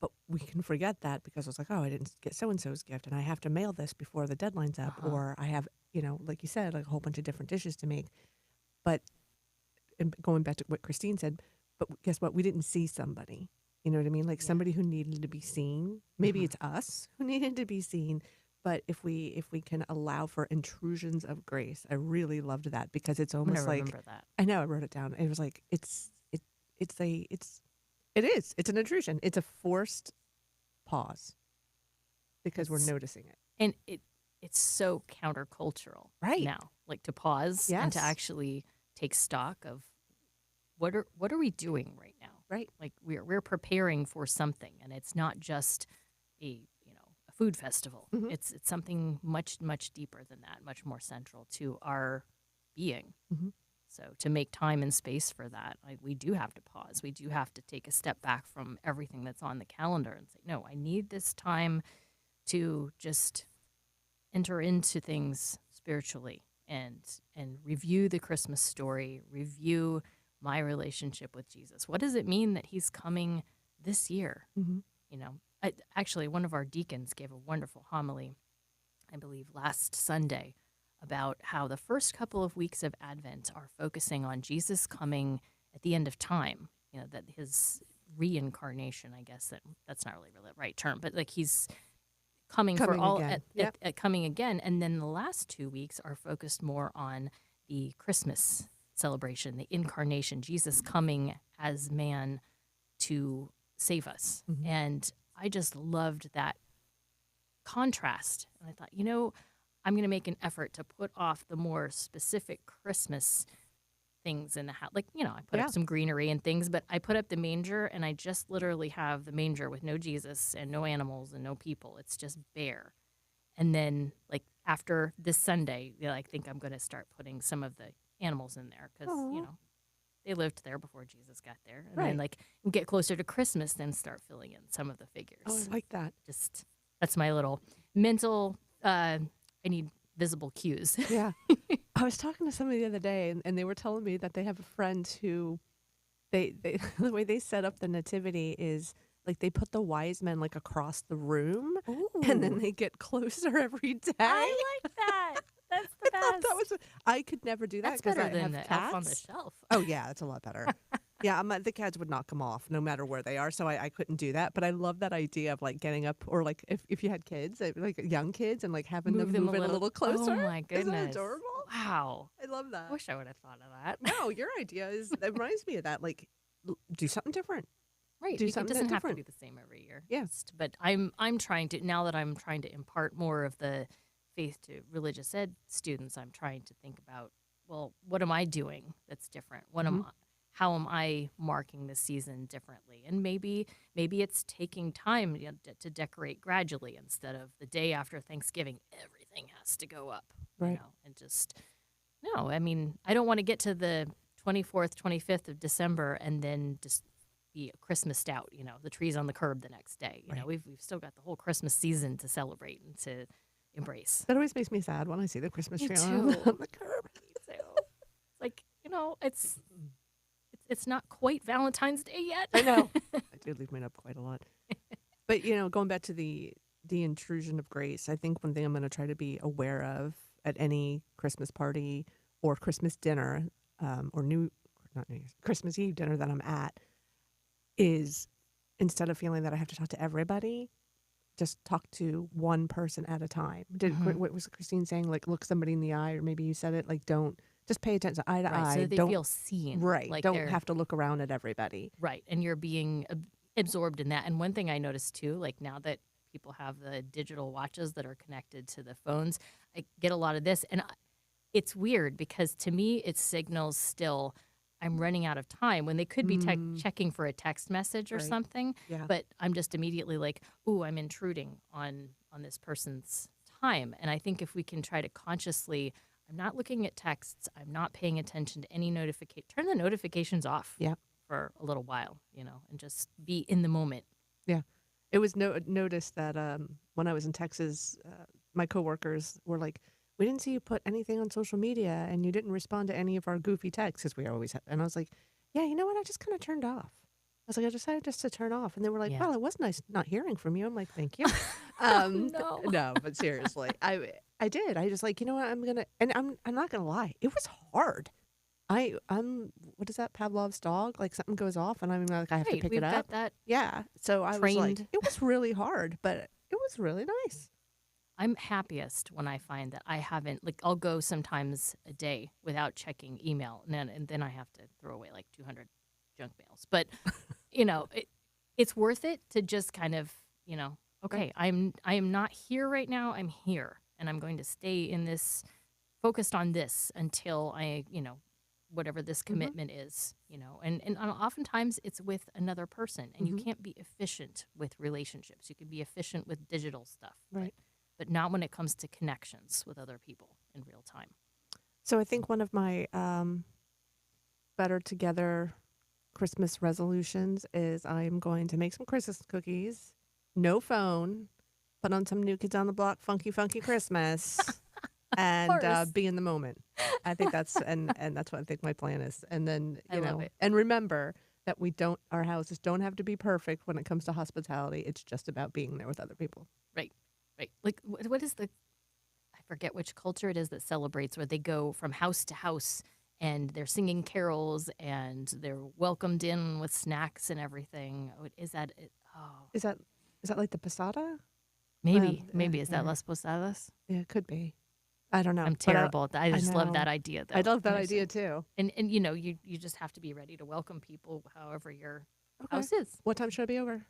but we can forget that because it's like, oh, I didn't get so-and-so's gift and I have to mail this before the deadline's up, or I have, like you said, like a whole bunch of different dishes to make. But and going back to what Christine said, but guess what? We didn't see somebody. You know what I mean? Like somebody who needed to be seen. Maybe it's us who needed to be seen. But if we can allow for intrusions of grace, I really loved that, because it's almost like, remember that. I know, I wrote it down. It was like it's an intrusion. It's a forced pause because we're noticing it. And it's so countercultural Right. now, like to pause and to Yes. actually take stock of what are we doing right now? Right. Like we're preparing for something, and it's not just a food festival. It's something much deeper than that, much more central to our being. So to make time and space for that, we do have to pause. We do have to take a step back from everything that's on the calendar and say, no, I need this time to just enter into things spiritually and review the Christmas story, review my relationship with Jesus. What does it mean that he's coming this year? Actually, one of our deacons gave a wonderful homily, I believe last Sunday, about how the first couple of weeks of Advent are focusing on Jesus coming at the end of time, that his reincarnation, I guess that's not really the right term, but like he's coming for all again. at coming again. And then the last 2 weeks are focused more on the Christmas celebration, the incarnation, Jesus coming as man to save us. And I just loved that contrast. And I thought, I'm going to make an effort to put off the more specific Christmas things in the house. Like, I put up some greenery and things, but I put up the manger and I just literally have the manger with no Jesus and no animals and no people. It's just bare. And then like after this Sunday, I think I'm going to start putting some of the animals in there because, they lived there before Jesus got there. And then like get closer to Christmas, then start filling in some of the figures. Oh, I like that. Just, that's my little mental, I need visible cues. Yeah. I was talking to somebody the other day, and they were telling me that they have a friend who they the way they set up the nativity is like they put the wise men like across the room, and then they get closer every day. I like that. That's the I thought best. that was. I could never do that That's because better I than have the elf on the cats. shelf. Oh yeah, that's a lot better. Yeah, the cats would not come off no matter where they are, so I couldn't do that. But I love that idea of like getting up, or like if you had kids, like young kids, and like having them move it a little closer. Oh my goodness. Isn't that adorable? Wow. I love that. I wish I would have thought of that. No, your idea it reminds me of that. Like, do something different. Right. Do It something doesn't have to different. be the same every year. Yes. But I'm trying to, now that I'm trying to impart more of the faith to religious ed students, I'm trying to think about, well, what am I doing that's different? How am I marking this season differently? And maybe it's taking time to decorate gradually instead of the day after Thanksgiving, everything everything has to go up, Right. and just, no, I mean, I don't want to get to the 24th, 25th of December and then just be Christmased out, the trees on the curb the next day. Right. We've still got the whole Christmas season to celebrate and to embrace. That always makes me sad when I see the Christmas Me tree too. on the curb. Me too. It's like, it's not quite Valentine's Day yet. I know. I do leave mine up quite a lot. But, going back to the intrusion of grace, I think one thing I'm going to try to be aware of at any Christmas party or Christmas dinner or not New Year's, Christmas Eve dinner that I'm at is, instead of feeling that I have to talk to everybody, just talk to one person at a time. What was Christine saying? Like, look somebody in the eye, or maybe you said it, like, don't, just pay attention eye to Right, eye. so that they don't feel seen. Right. Like Don't they're- have to look around at everybody. Right. And you're being absorbed in that. And one thing I noticed too, like now that people have the digital watches that are connected to the phones, I get a lot of this. And it's weird because to me, it signals still I'm running out of time when they could be checking for a text message or Right. something. Yeah. But I'm just immediately like, ooh, I'm intruding on this person's time. And I think if we can try to consciously, I'm not looking at texts, I'm not paying attention to any notification, turn the notifications off. Yeah. For a little while, and just be in the moment. Yeah. It was noticed that when I was in Texas, my coworkers were like, we didn't see you put anything on social media and you didn't respond to any of our goofy texts, because we always have. And I was like, yeah, you know what? I just kind of turned off. I was like, I decided just to turn off. And they were like, Yeah. well, it was nice not hearing from you. I'm like, thank you. No. No, but seriously, I did. I just like, you know what? I'm not going to lie. It was hard. I'm what is that, Pavlov's dog? Like something goes off and I'm like, I have to pick we've it up. got that. Yeah. So I was like, trained. it was really hard, but it was really nice. I'm happiest when I find that I haven't, like, I'll go sometimes a day without checking email, and then I have to throw away like 200 junk mails. But, it's worth it to just kind of, okay, I am not here right now. I'm here, and I'm going to stay in this, focused on this until I, whatever this commitment is, and oftentimes it's with another person, and you can't be efficient with relationships. You can be efficient with digital stuff, Right. but not when it comes to connections with other people in real time. So I think one of my better together Christmas resolutions is I'm going to make some Christmas cookies, no phone, put on some New Kids on the Block, Funky Christmas, and course. be in the moment. I think that's and that's what I think my plan is. And then I love it. and remember that our houses don't have to be perfect when it comes to hospitality. It's just about being there with other people. Right. Like, what is I forget which culture it is that celebrates where they go from house to house and they're singing carols and they're welcomed in with snacks and everything. Is that it? Oh, Is that like the Posada? maybe yeah, is that yeah. Las Posadas? Yeah, it could be. I don't know. I'm But I- terrible at that. I just love know. that idea, though. I love that Honestly. idea too. And you just have to be ready to welcome people however your Okay. house is. What time should I be over?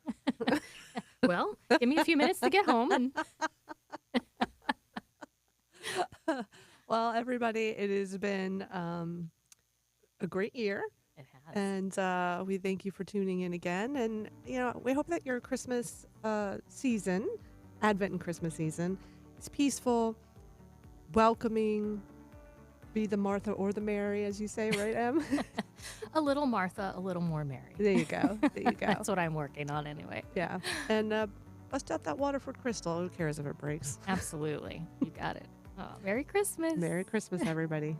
Well, give me a few minutes to get home. And Well, everybody, it has been a great year, it has. and we thank you for tuning in again. And we hope that your Christmas season, Advent and Christmas season, is peaceful, welcoming. Be the Martha or the Mary, as you say, right, Em? A little Martha, a little more Mary. There you go. There you go. That's what I'm working on anyway. Yeah, and bust out that Waterford crystal. Who cares if it breaks? Absolutely. You got it. Oh, Merry Christmas. Merry Christmas, everybody.